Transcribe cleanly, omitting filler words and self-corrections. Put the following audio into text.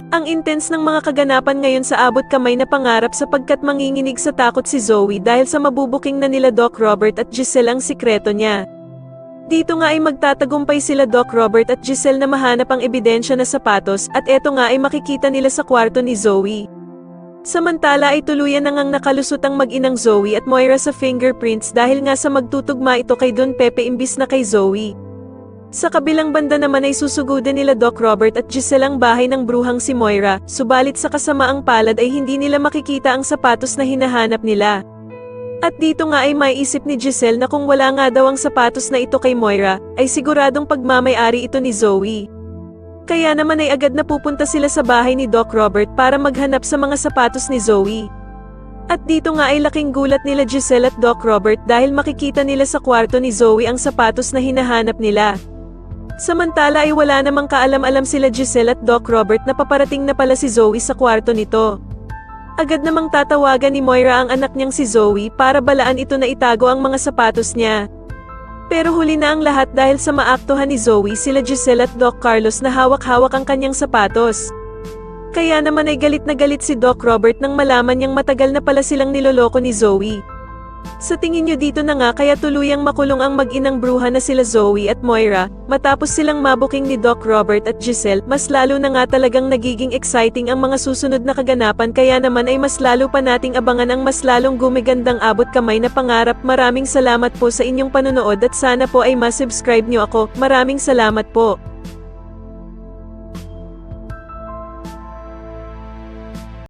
Ang intense ng mga kaganapan ngayon sa abot kamay na pangarap sapagkat manginginig sa takot si Zoe dahil sa mabubuking na nila Doc Robert at Giselle ang sikreto niya. Dito nga ay magtatagumpay sila Doc Robert at Giselle na mahanap ang ebidensya na sapatos at eto nga ay makikita nila sa kwarto ni Zoe. Samantala ay tuluyan na ngang nakalusot ang mag-inang Zoe at Moira sa fingerprints dahil nga sa magtutugma ito kay Don Pepe imbis na kay Zoe. Sa kabilang banda naman ay susugudin nila Doc Robert at Giselle ang bahay ng bruhang si Moira, subalit sa kasamaang palad ay hindi nila makikita ang sapatos na hinahanap nila. At dito nga ay maiisip ni Giselle na kung wala nga daw ang sapatos na ito kay Moira, ay siguradong pagmamay-ari ito ni Zoe. Kaya naman ay agad na pupunta sila sa bahay ni Doc Robert para maghanap sa mga sapatos ni Zoe. At dito nga ay laking gulat nila Giselle at Doc Robert dahil makikita nila sa kwarto ni Zoe ang sapatos na hinahanap nila. Samantala ay wala namang kaalam-alam sila Giselle at Doc Robert na paparating na pala si Zoe sa kwarto nito. Agad namang tatawagan ni Moira ang anak niyang si Zoe para balaan ito na itago ang mga sapatos niya. Pero huli na ang lahat dahil sa maaktuhan ni Zoe sila Giselle at Doc Carlos na hawak-hawak ang kanyang sapatos. Kaya naman ay galit na galit si Doc Robert nang malaman niyang matagal na pala silang niloloko ni Zoe. Sa tingin niyo dito na nga kaya tuluyang makulong ang mag-inang bruha na sila Zoe at Moira, matapos silang mabuking ni Doc Robert at Giselle, mas lalo na nga talagang nagiging exciting ang mga susunod na kaganapan kaya naman ay mas lalo pa nating abangan ang mas lalong gumigandang abot kamay na pangarap. Maraming salamat po sa inyong panonood at sana po ay ma-subscribe niyo ako. Maraming salamat po.